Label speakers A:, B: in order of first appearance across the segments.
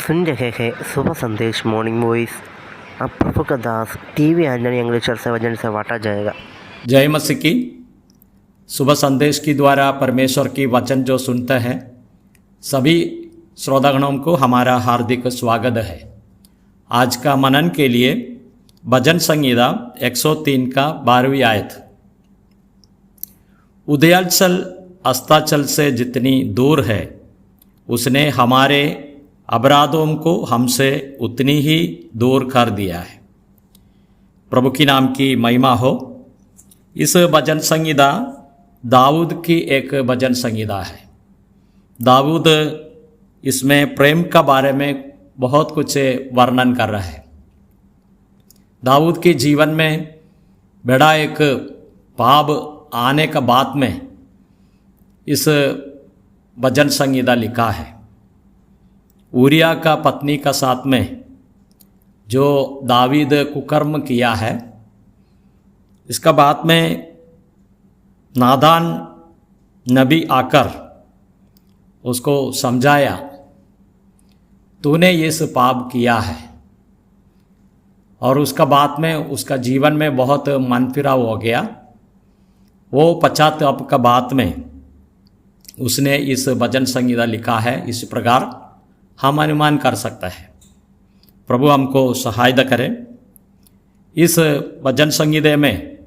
A: सुन रहे हैं सुबह संदेश मॉर्निंग वॉइस। अब प्रभु का दास टीवी आंजनी अंग्रेचर से वजन से बांटा जाएगा।
B: जय मसीह की। सुबह संदेश के द्वारा परमेश्वर की वचन जो सुनते हैं सभी श्रोतागणों को हमारा हार्दिक स्वागत है। आज का मनन के लिए भजन संहिता 103 का 12वीं आयत। उदयाचल अस्ताचल से जितनी दूर है उसने हमारे अपराधों को हमसे उतनी ही दूर कर दिया है। प्रभु की नाम की महिमा हो। इस भजन संहिता दाऊद की एक भजन संहिता है। दाऊद इसमें प्रेम का बारे में बहुत कुछ वर्णन कर रहा है। दाऊद के जीवन में बड़ा एक पाप आने का बाद में इस भजन संहिता लिखा है। ऊरिया का पत्नी का साथ में जो दावीद कुकर्म किया है, इसका बाद में नादान नबी आकर उसको समझाया, तूने इस पाप किया है। और उसका बाद में उसका जीवन में बहुत मन फिराव हो गया। वो पश्चाताप का बाद में उसने इस भजन संहिता लिखा है। इस प्रकार हम अनुमान कर सकता है। प्रभु हमको सहायता करें। इस भजन संहिता में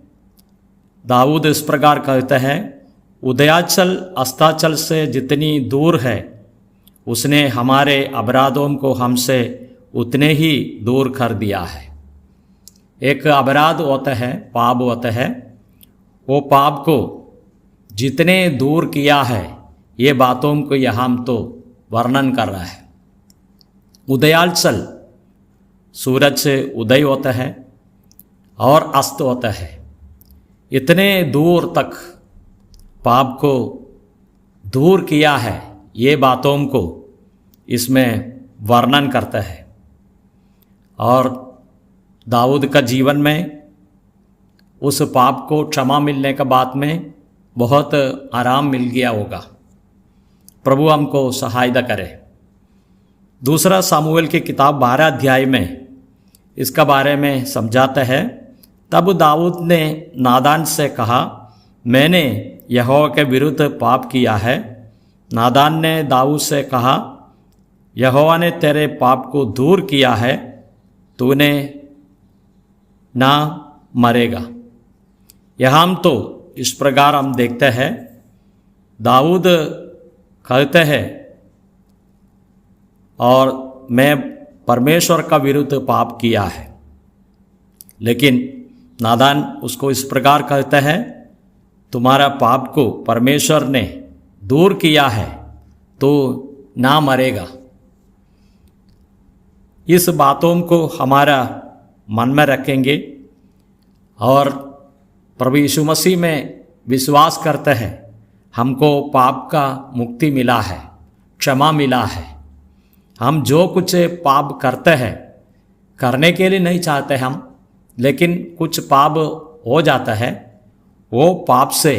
B: दाऊद इस प्रकार कहते हैं, उदयाचल अस्ताचल से जितनी दूर है उसने हमारे अपराधों को हमसे उतने ही दूर कर दिया है। एक अपराध होता है, पाप होता है। वो पाप को जितने दूर किया है ये बातों को यहाँ तो वर्णन कर रहा है। उदयाचल सूरज से उदय होता है और अस्त होता है। इतने दूर तक पाप को दूर किया है, ये बातों को इसमें वर्णन करता है। और दाऊद का जीवन में उस पाप को क्षमा मिलने के बाद में बहुत आराम मिल गया होगा। प्रभु हमको सहायता करे। दूसरा सामुएल की किताब 12 अध्याय में इसका बारे में समझाता है। तब दाऊद ने नादान से कहा, मैंने यहोवा के विरुद्ध पाप किया है। नादान ने दाऊद से कहा, यहोवा ने तेरे पाप को दूर किया है, तूने ना मरेगा। यहाँ तो इस प्रकार हम देखते हैं, दाऊद कहते हैं और मैं परमेश्वर का विरुद्ध पाप किया है। लेकिन नादान उसको इस प्रकार कहते हैं, तुम्हारा पाप को परमेश्वर ने दूर किया है तो ना मरेगा। इस बातों को हमारा मन में रखेंगे और प्रभु यीशु मसीह में विश्वास करते हैं। हमको पाप का मुक्ति मिला है, क्षमा मिला है। हम जो कुछ पाप करते हैं, करने के लिए नहीं चाहते हम, लेकिन कुछ पाप हो जाता है, वो पाप से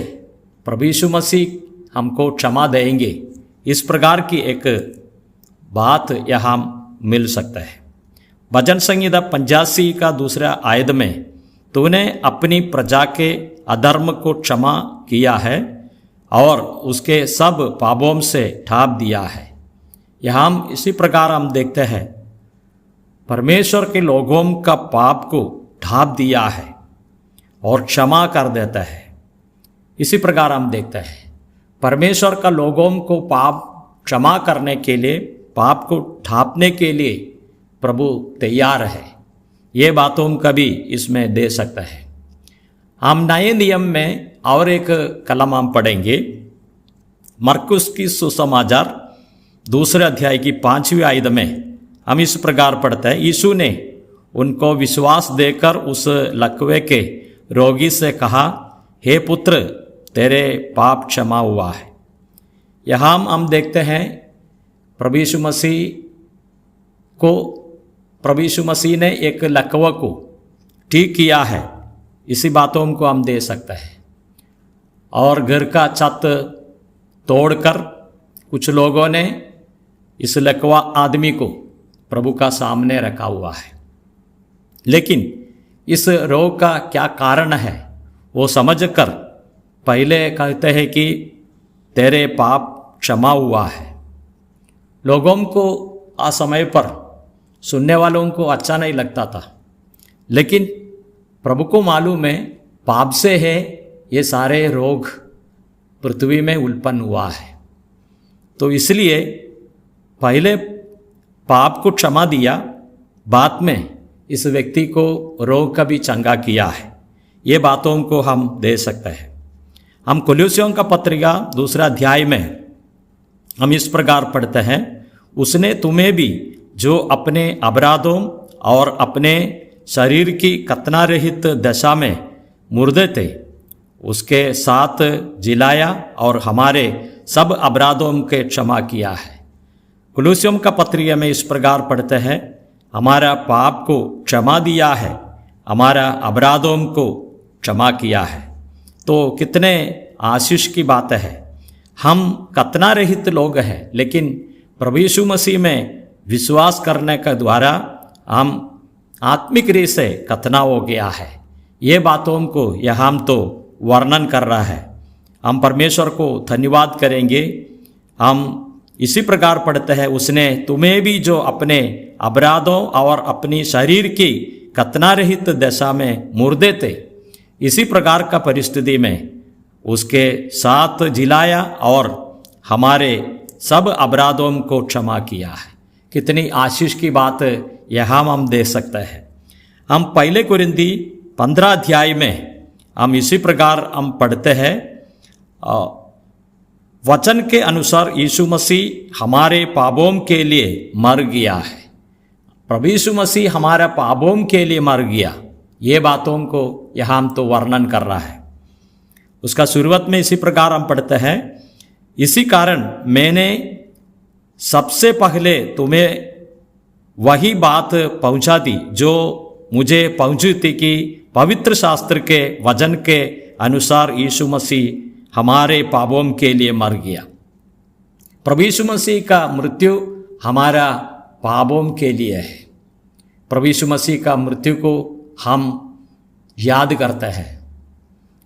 B: प्रभु यीशु मसीह हमको क्षमा देंगे। इस प्रकार की एक बात यहाँ मिल सकता है। भजन संहिता 85 का दूसरा आयत में, तूने अपनी प्रजा के अधर्म को क्षमा किया है और उसके सब पापों से ढाँप दिया है। यहाँ हम इसी प्रकार हम देखते हैं, परमेश्वर के लोगों का पाप को ढाँप दिया है और क्षमा कर देता है। इसी प्रकार हम देखते हैं, परमेश्वर का लोगों को पाप क्षमा करने के लिए, पाप को ढाँपने के लिए प्रभु तैयार है। ये बातों का भी इसमें दे सकता है। हम नए नियम में और एक कलम हम पढ़ेंगे। मरकुस की सुसमाचार दूसरे अध्याय की 5वीं आयत में हम इस प्रकार पढ़ते हैं, यीशु ने उनको विश्वास देकर उस लकवे के रोगी से कहा, हे पुत्र, तेरे पाप क्षमा हुआ है। यहाँ हम देखते हैं प्रभु यीशु मसीह ने एक लकवा को ठीक किया है। इसी बातों को हम दे सकते हैं। और घर का छत तोड़कर कुछ लोगों ने इस लकवा आदमी को प्रभु का सामने रखा हुआ है। लेकिन इस रोग का क्या कारण है वो समझकर पहले कहते हैं कि तेरे पाप क्षमा हुआ है। लोगों को असमय पर सुनने वालों को अच्छा नहीं लगता था, लेकिन प्रभु को मालूम है पाप से है ये सारे रोग पृथ्वी में उत्पन्न हुआ है। तो इसलिए पहले पाप को क्षमा दिया, बाद में इस व्यक्ति को रोग का भी चंगा किया है। ये बातों को हम दे सकते हैं। हम कुलुस्सियों का पत्रिका 2 अध्याय में हम इस प्रकार पढ़ते हैं, उसने तुम्हें भी जो अपने अपराधों और अपने शरीर की कतना रहित दशा में मुर्दे थे उसके साथ जिलाया और हमारे सब अपराधों के क्षमा किया है। कुलुस्सियों का पत्रिका में इस प्रकार पढ़ते हैं, हमारा पाप को क्षमा दिया है, हमारा अपराधों को क्षमा किया है। तो कितने आशीष की बात है। हम कतना रहित लोग हैं, लेकिन प्रभु यीशु मसीह में विश्वास करने के द्वारा हम आत्मिक रीत से कतना हो गया है। ये बातों को यहाँ हम तो वर्णन कर रहा है। हम परमेश्वर को धन्यवाद करेंगे। हम इसी प्रकार पढ़ते हैं, उसने तुम्हें भी जो अपने अपराधों और अपनी शरीर की कतना रहित दशा में मुर्दे थे, इसी प्रकार का परिस्थिति में उसके साथ जिलाया और हमारे सब अपराधों को क्षमा किया है। कितनी आशीष की बात यहाँ हम दे सकते हैं। हम पहले कुरिन्थी 15 अध्याय में हम इसी प्रकार हम पढ़ते हैं, वचन के अनुसार यीशु मसीह हमारे पापों के लिए मर गया है। प्रभु यीशु मसीह हमारे पापों के लिए मर गया। ये बातों को यहाँ हम तो वर्णन कर रहा है। उसका शुरुआत में इसी प्रकार हम पढ़ते हैं, इसी कारण मैंने सबसे पहले तुम्हें वही बात पहुंचा दी जो मुझे पहुंची थी कि पवित्र शास्त्र के वचन के अनुसार यीशु मसीह हमारे पापों के लिए मर गया। प्रभु यीशु मसीह का मृत्यु हमारा पापों के लिए है। प्रभु यीशु मसीह का मृत्यु को हम याद करते हैं।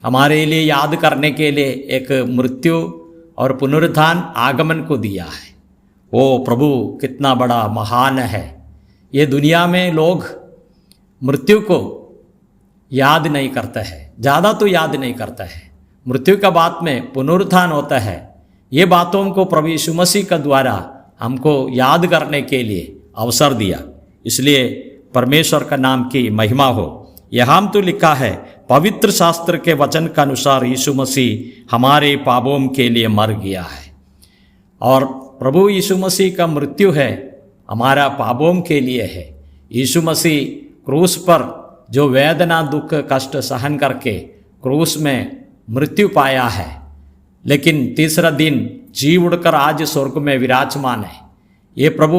B: हमारे लिए याद करने के लिए एक मृत्यु और पुनरुत्थान आगमन को दिया है। वो प्रभु कितना बड़ा महान है। ये दुनिया में लोग मृत्यु को याद नहीं करते हैं, ज़्यादा तो याद नहीं करते हैं। मृत्यु का बाद में पुनरुत्थान होता है। ये बातों को प्रभु यीशु मसीह का द्वारा हमको याद करने के लिए अवसर दिया। इसलिए परमेश्वर का नाम की महिमा हो। यहाँ तो लिखा है, पवित्र शास्त्र के वचन के अनुसार यीशु मसीह हमारे पापों के लिए मर गया है। और प्रभु यीशु मसीह का मृत्यु है हमारा पापों के लिए है। यीशु मसीह क्रूस पर जो वेदना दुख कष्ट सहन करके क्रूस में मृत्यु पाया है, लेकिन तीसरा दिन जी उड़कर आज स्वर्ग में विराजमान है। ये प्रभु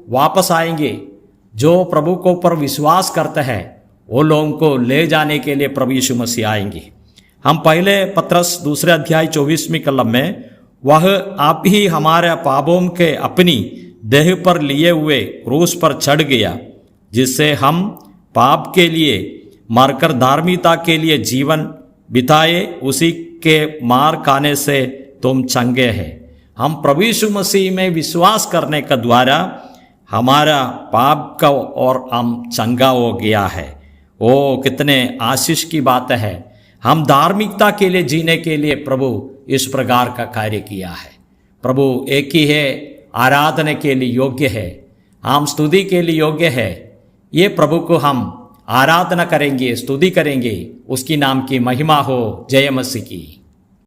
B: वापस आएंगे। जो प्रभु को पर विश्वास करते हैं वो लोगों को ले जाने के लिए प्रभु यीशु मसीह आएंगे। हम पहले पत्रस 2 अध्याय 24वीं कलम में, वह आप ही हमारे पापों के अपनी देह पर लिए हुए क्रूस पर चढ़ गया, जिससे हम पाप के लिए मरकर धार्मिकता के लिए जीवन बिताए, उसी के मार खाने से तुम चंगे हैं। हम प्रभु यीशु मसीह में विश्वास करने का द्वारा हमारा पाप का और हम चंगा हो गया है। ओ कितने आशीष की बात है। हम धार्मिकता के लिए जीने के लिए प्रभु इस प्रकार का कार्य किया है। प्रभु एक ही है, आराधना के लिए योग्य है, हम स्तुति के लिए योग्य है। ये प्रभु को हम आराधना करेंगे, स्तुति करेंगे, उसकी नाम की महिमा हो। जय मसीह की।